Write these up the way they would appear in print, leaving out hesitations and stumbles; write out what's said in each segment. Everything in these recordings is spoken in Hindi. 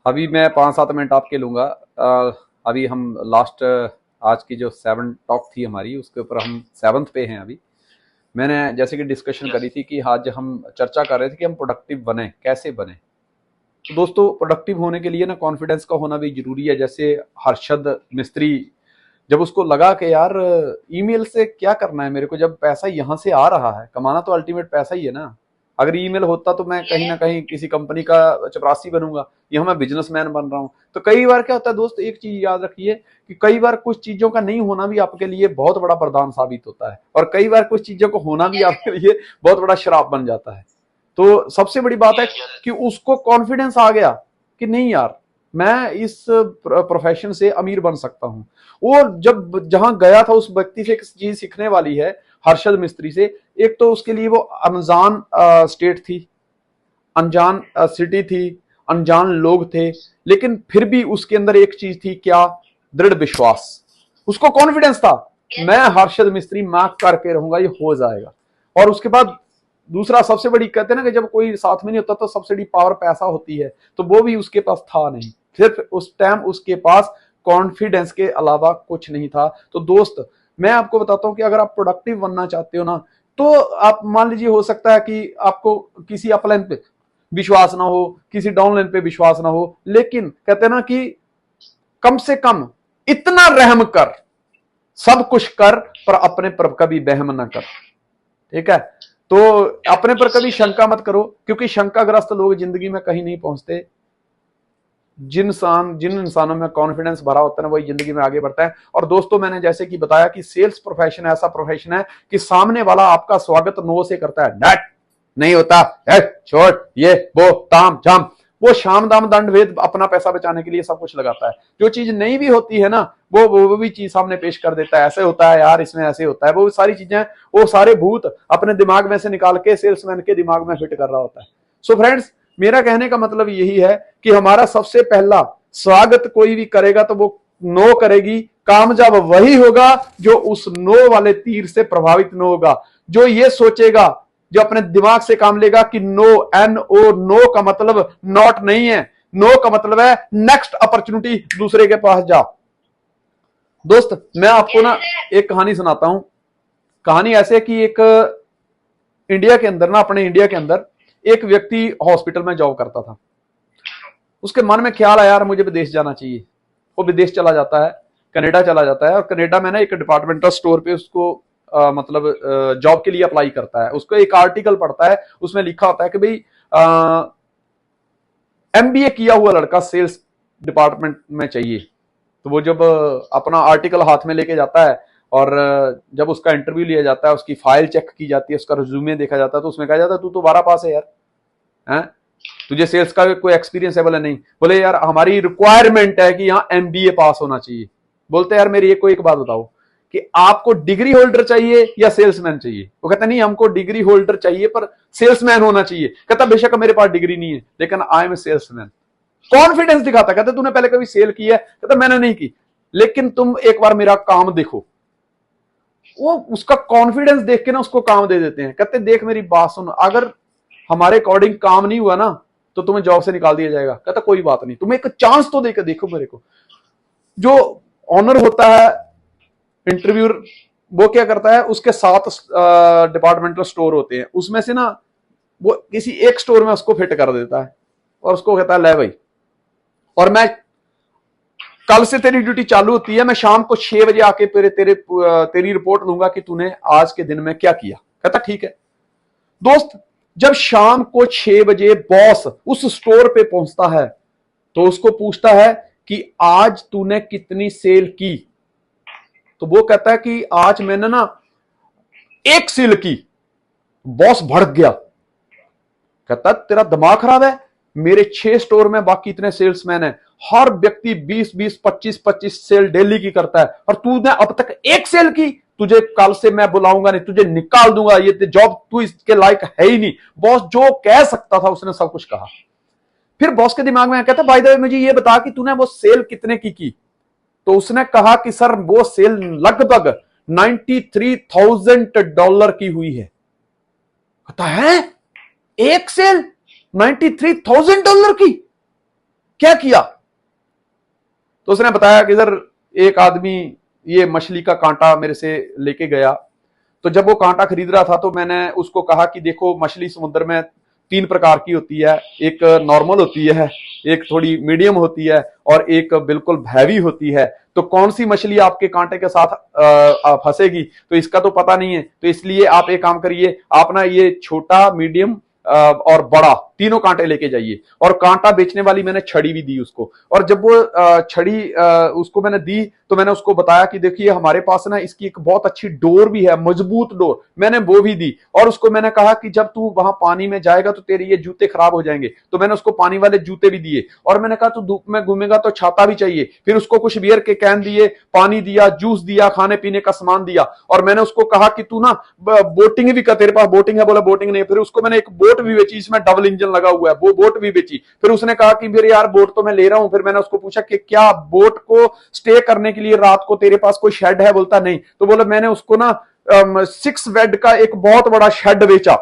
अभी मैं 5-7 मिनट आपके लूंगा। अभी हम लास्ट आज की जो 7 टॉक थी हमारी, उसके ऊपर हम 7th पे हैं अभी। मैंने जैसे कि डिस्कशन करी थी कि आज हम चर्चा कर रहे थे कि हम प्रोडक्टिव बने, कैसे बने। तो दोस्तों, प्रोडक्टिव होने के लिए ना कॉन्फिडेंस का होना भी जरूरी है। जैसे हर्षद मिस्त्री, जब उसको लगा कि यार ईमेल से क्या करना है मेरे को, जब पैसा यहां से आ रहा है, कमाना तो अल्टीमेट पैसा ही है ना। अगर ईमेल होता तो मैं कहीं ना कहीं किसी कंपनी का चपरासी बनूंगा, यहाँ मैं बिजनेसमैन बन रहा हूँ। तो कई बार क्या होता है दोस्त, एक चीज याद रखिए कि कई बार कुछ चीजों का नहीं होना भी आपके लिए बहुत बड़ा वरदान साबित होता है, और कई बार कुछ चीजों को होना भी आपके लिए बहुत बड़ा श्राप बन जाता है। तो सबसे बड़ी बात है कि उसको कॉन्फिडेंस आ गया कि नहीं यार, मैं इस प्रोफेशन से अमीर बन सकता हूं। और जब जहां गया था, उस व्यक्ति से एक चीज सीखने वाली है, हर्षद मिस्त्री से। एक तो उसके लिए वो अनजान स्टेट थी, अनजान सिटी थी, अनजान लोग थे, लेकिन फिर भी उसके अंदर एक चीज थी, क्या? दृढ़ विश्वास। उसको कॉन्फिडेंस था, मैं हर्षद मिस्त्री मार्क करके रहूंगा, ये हो जाएगा। और उसके बाद दूसरा सबसे बड़ी, कहते हैं ना कि जब कोई साथ में नहीं होता तो सबसे बड़ी पावर पैसा होती है, तो वो भी उसके पास था नहीं। सिर्फ उस टाइम उसके पास कॉन्फिडेंस के अलावा कुछ नहीं था। तो दोस्त, मैं आपको बताता हूं कि अगर आप प्रोडक्टिव बनना चाहते हो ना, तो आप मान लीजिए, हो सकता है कि आपको किसी अपलाइन पे विश्वास ना हो, किसी डाउनलाइन पे विश्वास ना हो, लेकिन कहते हैं ना कि कम से कम इतना रहम कर, सब कुछ कर, पर अपने पर कभी बहम ना कर। ठीक है? तो अपने पर कभी शंका मत करो, क्योंकि शंकाग्रस्त लोग जिंदगी में कहीं नहीं पहुंचते। जिन इंसानों में कॉन्फिडेंस भरा होता है ना, वही जिंदगी में आगे बढ़ता है। और दोस्तों, मैंने जैसे कि बताया कि सेल्स प्रोफेशन ऐसा प्रोफेशन है कि सामने वाला आपका स्वागत नो से करता है। डैट नहीं होता है, छोड़, ये वो ताम झाम, वो शाम दाम दंड भेद अपना पैसा बचाने के लिए सब कुछ लगाता है। जो चीज नहीं भी होती है ना, वो भी चीज सामने पेश कर देता है। ऐसे होता है यार, इसमें ऐसे होता है, वो सारी चीजें, वो सारे भूत अपने दिमाग में से निकाल के सेल्समैन के दिमाग में फिट कर रहा होता है। सो फ्रेंड्स, मेरा कहने का मतलब यही है कि हमारा सबसे पहला स्वागत कोई भी करेगा तो वो नो करेगी। कामयाब वही होगा जो उस नो वाले तीर से प्रभावित न होगा, जो ये सोचेगा, जो अपने दिमाग से काम लेगा कि नो, एन ओ, नो का मतलब नॉट नहीं है, नो का मतलब है नेक्स्ट अपॉर्चुनिटी, दूसरे के पास जाओ। दोस्त, मैं आपको ना एक कहानी सुनाता हूं। कहानी ऐसे कि एक इंडिया के अंदर ना, अपने इंडिया के अंदर एक व्यक्ति हॉस्पिटल में जॉब करता था। उसके मन में ख्याल आया, यार मुझे विदेश जाना चाहिए। वो विदेश चला जाता है, कनाडा चला जाता है, और कनाडा में ना एक डिपार्टमेंटल स्टोर पे उसको मतलब जॉब के लिए अप्लाई करता है। उसको एक आर्टिकल पढ़ता है, उसमें लिखा होता है कि भाई एमबीए किया हुआ लड़का सेल्स डिपार्टमेंट में चाहिए। तो वो जब अपना आर्टिकल हाथ में लेके जाता है, और जब उसका इंटरव्यू लिया जाता है, उसकी फाइल चेक की जाती है, उसका रिज्यूमे देखा जाता है, तो उसमें कहा जाता है तू तो 12 पास है यार, हैं? तुझे सेल्स का कोई एक्सपीरियंस है? बोले नहीं। बोले यार हमारी रिक्वायरमेंट है कि यहाँ एमबीए पास होना चाहिए। बोलते यार मेरी एक बात बताओ कि आपको डिग्री होल्डर चाहिए या सेल्समैन चाहिए? वो कहता नहीं, हमको डिग्री होल्डर चाहिए पर सेल्समैन होना चाहिए। कहता बेशक मेरे पास डिग्री नहीं है, लेकिन I am a salesman. Confidence दिखाता। कहता तूने पहले कभी सेल की है? कहता मैंने नहीं की, लेकिन तुम एक बार मेरा काम देखो। वो उसका कॉन्फिडेंस देख के ना उसको काम दे देते हैं। कहते देख मेरी बात सुन, अगर हमारे अकॉर्डिंग काम नहीं हुआ ना तो तुम्हें जॉब से निकाल दिया जाएगा। कहता कोई बात नहीं, तुम्हें एक चांस तो देकर देखो मेरे को। जो ऑनर होता है, इंटरव्यूअर, वो क्या करता है, उसके 7 डिपार्टमेंटल स्टोर होते हैं, उसमें से ना वो किसी एक स्टोर में उसको फिट कर देता है, और उसको कहता है ले भाई, और मैं कल से तेरी ड्यूटी चालू होती है, मैं शाम को 6 बजे आके तेरी रिपोर्ट लूंगा कि तूने आज के दिन में क्या किया। कहता ठीक है। दोस्त, जब शाम को 6 बजे बॉस उस स्टोर पे पहुंचता है, तो उसको पूछता है कि आज तूने कितनी सेल की? तो वो कहता है कि आज मैंने ना 1 सेल की। बॉस भड़क गया, कहता तेरा दिमाग खराब है? मेरे 6 स्टोर में बाकी इतने सेल्समैन हैं, हर व्यक्ति 20-20, 25-25 सेल डेली की करता है, और तूने अब तक 1 सेल की? तुझे कल से मैं बुलाऊंगा नहीं, तुझे निकाल दूंगा, ये जॉब तू इसके लायक है ही नहीं। बॉस जो कह सकता था उसने सब कुछ कहा। फिर बॉस के दिमाग में कहता भाई मुझे ये बता कि तूने वो सेल कितने की? तो उसने कहा कि सर वो सेल लगभग $93,000 की हुई है। कहता है 1 सेल $93,000 की? क्या किया? तो उसने बताया कि सर एक आदमी ये मछली का कांटा मेरे से लेके गया, तो जब वो कांटा खरीद रहा था तो मैंने उसको कहा कि देखो मछली समुद्र में 3 प्रकार की होती है, एक नॉर्मल होती है, एक थोड़ी मीडियम होती है और एक बिल्कुल हैवी होती है। तो कौन सी मछली आपके कांटे के साथ फंसेगी तो इसका तो पता नहीं है, तो इसलिए आप एक काम करिए, आप ना ये छोटा, मीडियम और बड़ा तीनों कांटे लेके जाइए। और कांटा बेचने वाली मैंने छड़ी भी दी उसको, और जब वो छड़ी उसको मैंने दी तो मैंने उसको बताया कि देखिए हमारे पास ना इसकी एक बहुत अच्छी डोर भी है, मजबूत डोर, मैंने वो भी दी। और उसको मैंने कहा कि जब तू वहां पानी में जाएगा तो तेरे ये जूते खराब हो जाएंगे, तो मैंने उसको पानी वाले जूते भी दिए। और मैंने कहा तू धूप में घूमेगा तो छाता भी चाहिए। फिर उसको कुछ बियर के कैन दिए, पानी दिया, जूस दिया, खाने पीने का सामान दिया। और मैंने उसको कहा कि तू ना बोटिंग भी कर, तेरे पास बोटिंग है? बोला बोटिंग नहीं। फिर उसको मैंने एक बोट भी बेची, इसमें डबल इंजन लगा हुआ है, वो बोट भी बेची। फिर उसने कहा कि फिर यार बोट तो मैं ले रहा हूं। फिर मैंने उसको पूछा कि क्या बोट को स्टे करने के लिए रात को तेरे पास कोई शेड है? बोलता नहीं। तो बोला मैंने उसको ना 6 बेड का एक बहुत बड़ा शेड बेचा,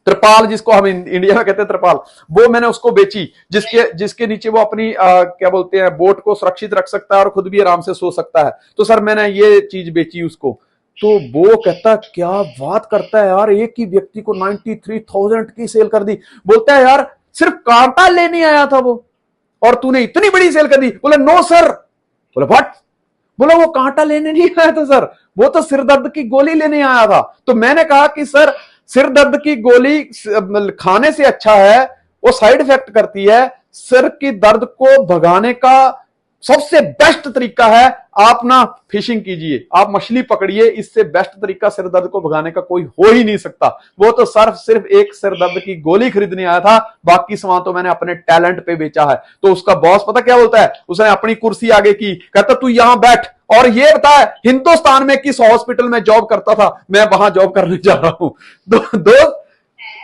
त्रिपाल जिसको हम इंडिया में कहते हैं त्रिपाल, वो मैंने उसको बेची, जिसके नीचे वो अपनी क्या बोलते हैं बोट को सुरक्षित रख सकता है और खुद भी आराम से सो सकता है। तो सर मैंने ये चीज बेची उसको। तो वो कहता क्या बात करता है यार, एक ही व्यक्ति को 93,000 की सेल कर दी। बोलता है यार सिर्फ कांटा लेने आया था वो और तूने इतनी बड़ी सेल कर दी। बोले नो सर। बोले व्हाट? बोला वो कांटा लेने नहीं आया था सर, वो तो सिरदर्द की गोली लेने आया था। तो मैंने कहा कि सर सिर दर्द की गोली खाने से अच्छा है, वो साइड इफेक्ट करती है। सिर की दर्द को भगाने का सबसे बेस्ट तरीका है आप ना फिशिंग कीजिए, आप मछली पकड़िए, इससे बेस्ट तरीका सिर दर्द को भगाने का कोई हो ही नहीं सकता। वो तो सिर्फ एक सिर दर्द की गोली खरीदने आया था, बाकी सामान तो मैंने अपने टैलेंट पे बेचा है। तो उसका बॉस पता क्या बोलता है, उसने अपनी कुर्सी आगे की, कहता तू यहां बैठ और ये बता हिंदुस्तान में किस हॉस्पिटल में जॉब करता था, मैं वहां जॉब करने जा रहा हूं। दोस्त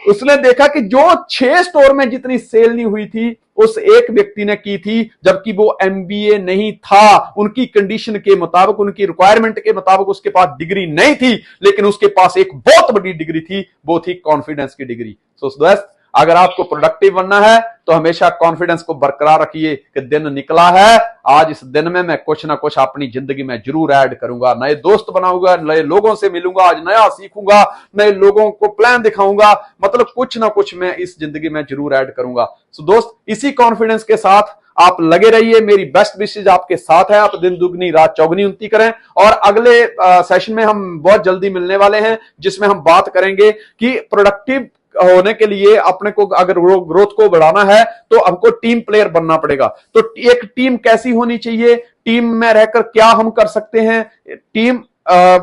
उसने देखा कि जो 6 स्टोर में जितनी सेल नहीं हुई थी उस एक व्यक्ति ने की थी, जबकि वो एमबीए नहीं था। उनकी कंडीशन के मुताबिक, उनकी रिक्वायरमेंट के मुताबिक उसके पास डिग्री नहीं थी, लेकिन उसके पास एक बहुत बड़ी डिग्री थी, वो थी कॉन्फिडेंस की डिग्री। तो दोस्त अगर आपको प्रोडक्टिव बनना है तो हमेशा कॉन्फिडेंस को बरकरार रखिए कि दिन निकला है, आज इस दिन में मैं कुछ ना कुछ अपनी जिंदगी में जरूर ऐड करूंगा, नए दोस्त बनाऊंगा, नए लोगों से मिलूंगा, आज नया सीखूंगा, नए लोगों को प्लान दिखाऊंगा, मतलब कुछ ना कुछ मैं इस जिंदगी में जरूर ऐड करूंगा। सो दोस्त इसी कॉन्फिडेंस के साथ आप लगे रहिए, मेरी बेस्ट विशेज आपके साथ है। आप दिन दुगनी रात चौगनी उन्नति करें। और अगले सेशन में हम बहुत जल्दी मिलने वाले हैं, जिसमें हम बात करेंगे कि प्रोडक्टिव होने के लिए अपने को अगर ग्रोथ को बढ़ाना है तो हमको टीम प्लेयर बनना पड़ेगा। तो एक टीम कैसी होनी चाहिए, टीम में रहकर क्या हम कर सकते हैं, टीम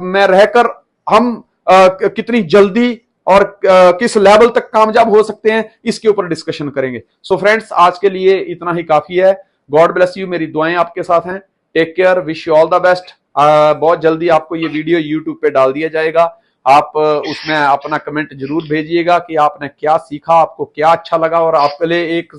में रहकर हम कितनी जल्दी और किस लेवल तक कामयाब हो सकते हैं, इसके ऊपर डिस्कशन करेंगे। सो फ्रेंड्स आज के लिए इतना ही काफी है। गॉड ब्लेस यू, मेरी दुआएं आपके साथ हैं। Take care, wish you all the best. बहुत जल्दी आपको ये वीडियो यूट्यूब पे डाल दिया जाएगा। आप उसमें अपना कमेंट जरूर भेजिएगा कि आपने क्या सीखा, आपको क्या अच्छा लगा, और आपके लिए 1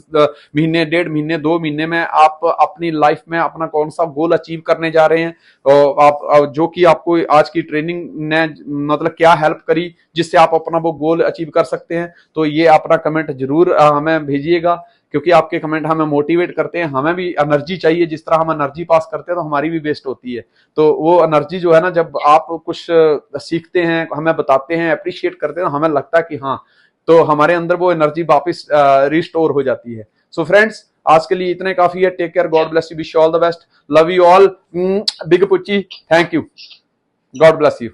महीने, 1.5 महीने, 2 महीने में आप अपनी लाइफ में अपना कौन सा गोल अचीव करने जा रहे हैं, और आप जो कि आपको आज की ट्रेनिंग ने मतलब क्या हेल्प करी जिससे आप अपना वो गोल अचीव कर सकते हैं। तो ये अपना कमेंट जरूर हमें भेजिएगा, क्योंकि आपके कमेंट हमें मोटिवेट करते हैं। हमें भी एनर्जी चाहिए, जिस तरह हम एनर्जी पास करते हैं तो हमारी भी वेस्ट होती है। तो वो एनर्जी जो है ना, जब आप कुछ सीखते हैं, हमें बताते हैं, अप्रिशिएट करते हैं, तो हमें लगता है कि हाँ, तो हमारे अंदर वो एनर्जी वापस रिस्टोर हो जाती है। सो फ्रेंड्स आज के लिए इतने काफी है। Take care, God bless you, wish you all the best, love you all, big पुच्ची, thank you, God bless you.